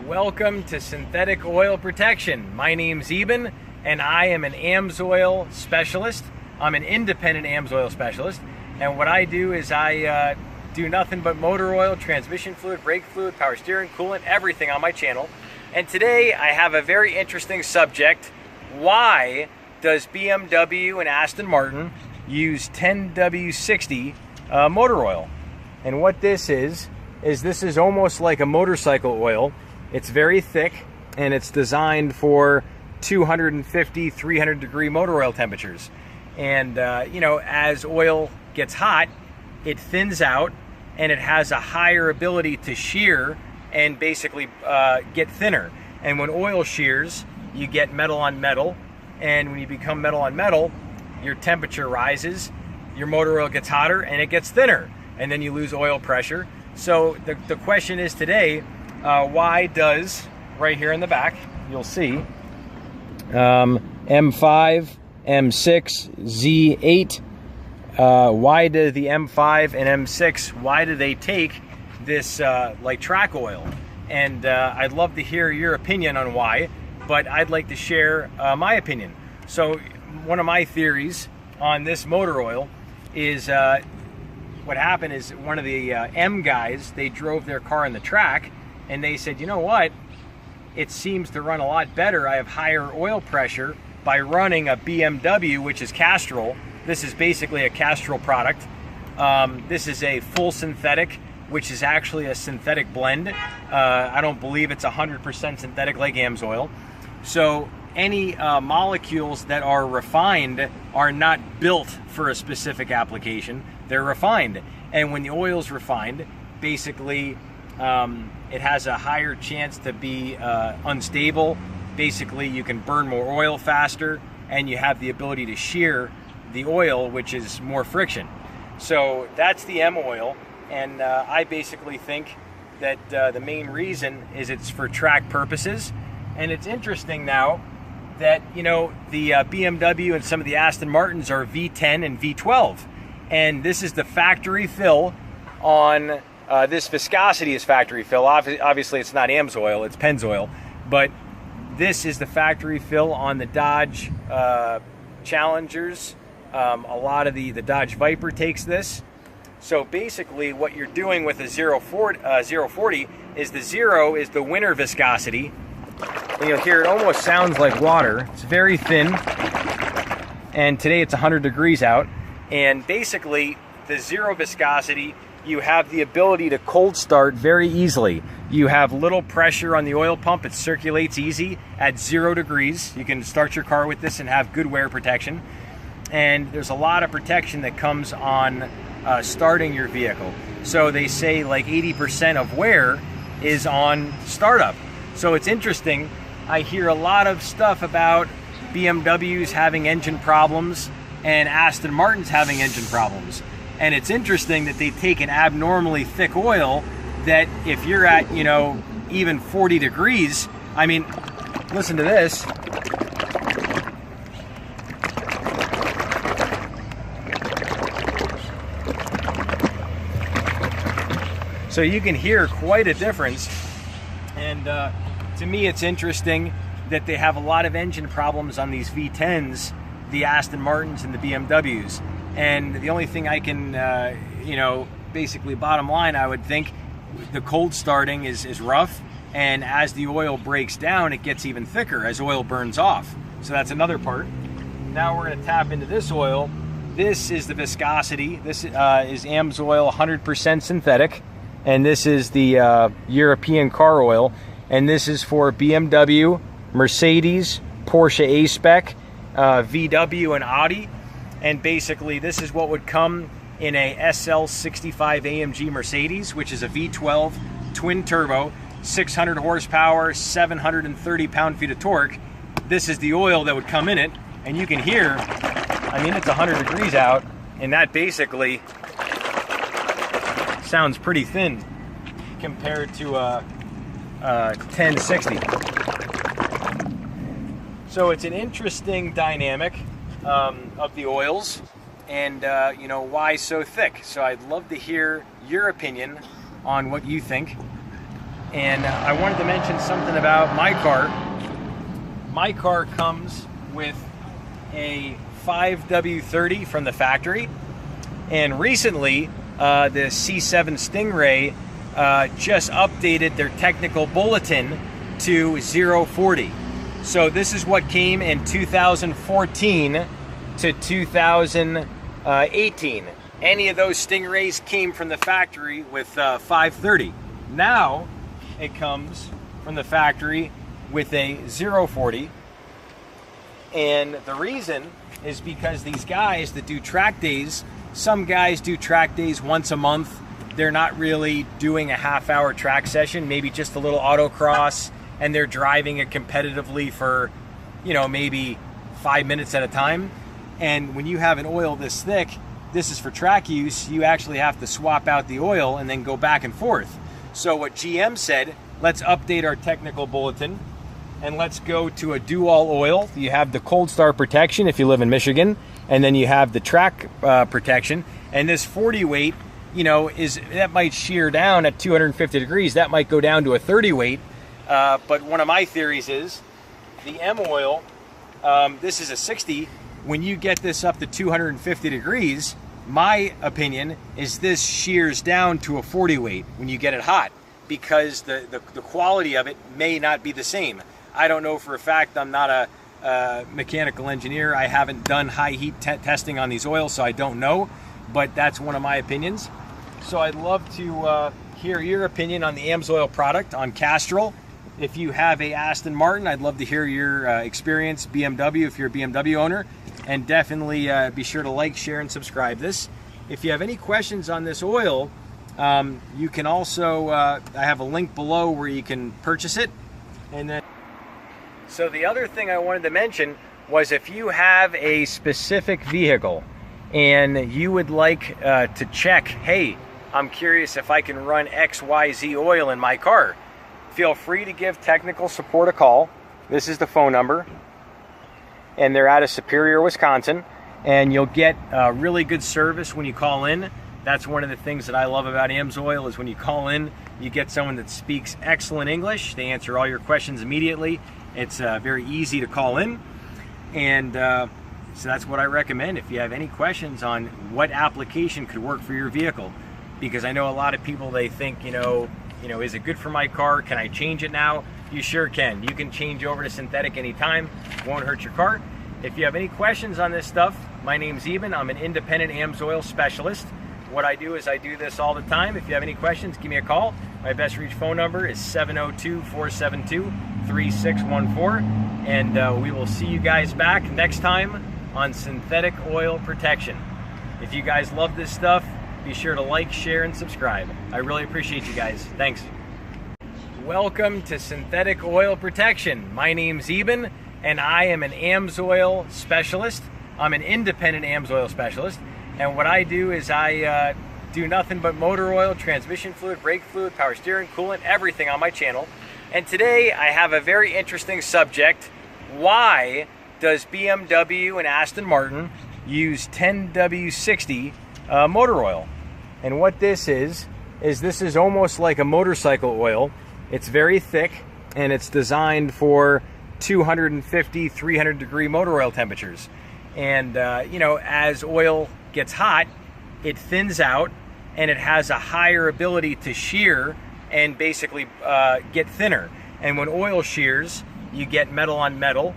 Welcome to Synthetic Oil Protection. My name's Eben, and I am an AMSOIL specialist. I'm an independent AMSOIL specialist, and what I do is I do nothing but motor oil, transmission fluid, brake fluid, power steering, coolant, everything on my channel. And today I have a very interesting subject. Why does BMW and Aston Martin use 10W60 motor oil? And what this is this is almost like a motorcycle oil. It's very thick, and it's designed for 250, 300 degree motor oil temperatures. And you know, as oil gets hot, it thins out, and it has a higher ability to shear and basically get thinner. And when oil shears, you get metal on metal, and when you become metal on metal, your temperature rises, your motor oil gets hotter, and it gets thinner, and then you lose oil pressure. So the question is today, why does, right here in the back, you'll see M5, M6, Z8, why do the M5 and M6, why do they take this like track oil? And I'd love to hear your opinion on why, but I'd like to share my opinion. So one of my theories on this motor oil is what happened is one of the M guys, they drove their car on the track, and they said, you know what, it seems to run a lot better. I have higher oil pressure by running a BMW, which is Castrol. This is basically a Castrol product. This is a full synthetic, which is actually a synthetic blend. I don't believe it's 100% synthetic like AMSOIL. So any molecules that are refined are not built for a specific application. They're refined. And when the oil is refined, basically it has a higher chance to be unstable. Basically, you can burn more oil faster, and you have the ability to shear the oil, which is more friction. So that's the M oil, and I basically think that the main reason is it's for track purposes. And it's interesting now that, you know, the BMW and some of the Aston Martins are V10 and V12, and this is the factory fill on this viscosity is factory fill. Obviously it's not AMSOIL, it's Pennzoil, but this is the factory fill on the Dodge Challengers. A lot of the Dodge Viper takes this. So basically what you're doing with a 040 is the 0 is the winter viscosity. And you'll hear it almost sounds like water. It's very thin, and today it's 100 degrees out. And basically the 0 viscosity, you have the ability to cold start very easily. You have little pressure on the oil pump. It circulates easy at 0 degrees. You can start your car with this and have good wear protection. And there's a lot of protection that comes on starting your vehicle. So they say like 80% of wear is on startup. So it's interesting. I hear a lot of stuff about BMWs having engine problems and Aston Martins having engine problems. And it's interesting that they take an abnormally thick oil that if you're at, you know, even 40 degrees, I mean, listen to this. So you can hear quite a difference. And to me, it's interesting that they have a lot of engine problems on these V10s, the Aston Martins and the BMWs. And the only thing I can, you know, basically bottom line, I would think the cold starting is rough. And as the oil breaks down, it gets even thicker as oil burns off. So that's another part. Now we're going to tap into this oil. This is the viscosity. This is AMSOIL 100% synthetic. And this is the European car oil. And this is for BMW, Mercedes, Porsche A-Spec, VW, and Audi. And basically this is what would come in a SL65 AMG Mercedes, which is a V12 twin turbo, 600 horsepower, 730 pound-feet of torque. This is the oil that would come in it. And you can hear, I mean, it's 100 degrees out, and that basically sounds pretty thin compared to 1060. So it's an interesting dynamic of the oils, and you know, why so thick. So I'd love to hear your opinion on what you think. And I wanted to mention something about my car. My car comes with a 5W30 from the factory, and recently the C7 Stingray just updated their technical bulletin to 040. So this is what came in 2014 to 2018. Any of those Stingrays came from the factory with 530. Now it comes from the factory with a 040. And the reason is because these guys that do track days, some guys do track days once a month. They're not really doing a half-hour track session, maybe just a little autocross, and they're driving it competitively for, you know, maybe 5 minutes at a time. And when you have an oil this thick, this is for track use, you actually have to swap out the oil and then go back and forth. So what GM said, let's update our technical bulletin and let's go to a do-all oil. You have the cold start protection if you live in Michigan, and then you have the track protection. And this 40 weight, you know, that might shear down at 250 degrees. That might go down to a 30 weight. But one of my theories is the M oil, this is a 60. When you get this up to 250 degrees, my opinion is this shears down to a 40 weight when you get it hot, because the quality of it may not be the same. I don't know for a fact. I'm not a mechanical engineer. I haven't done high heat testing on these oils, so I don't know, but that's one of my opinions. So I'd love to hear your opinion on the AMSOIL product, on Castrol. If you have a Aston Martin, I'd love to hear your experience. BMW, if you're a BMW owner. And definitely be sure to like, share, and subscribe this. If you have any questions on this oil, you can also, I have a link below where you can purchase it. And then, so the other thing I wanted to mention was, if you have a specific vehicle and you would like to check, hey, I'm curious if I can run XYZ oil in my car, feel free to give technical support a call. This is the phone number. And they're out of Superior, Wisconsin, and you'll get really good service when you call in. That's one of the things that I love about AMSOIL, is when you call in, you get someone that speaks excellent English. They answer all your questions immediately. It's very easy to call in, and so that's what I recommend if you have any questions on what application could work for your vehicle. Because I know a lot of people, they think, you know, is it good for my car? Can I change it now? You sure can. You can change over to synthetic anytime. Won't hurt your car. If you have any questions on this stuff, my name's Eben. I'm an independent AMSOIL specialist. What I do is I do this all the time. If you have any questions, give me a call. My best reach phone number is 702-472-3614. And we will see you guys back next time on synthetic oil protection. If you guys love this stuff, be sure to like, share, and subscribe. I really appreciate you guys. Thanks. Welcome to Synthetic Oil Protection. My name's Eben, and I am an AMSOIL specialist. I'm an independent AMSOIL specialist, and what I do is I do nothing but motor oil, transmission fluid, brake fluid, power steering, coolant, everything on my channel. And today I have a very interesting subject. Why does BMW and Aston Martin use 10W60 motor oil? And what this is this is almost like a motorcycle oil. It's very thick, and it's designed for 250, 300 degree motor oil temperatures. And you know, as oil gets hot, it thins out, and it has a higher ability to shear and basically get thinner. And when oil shears, you get metal on metal.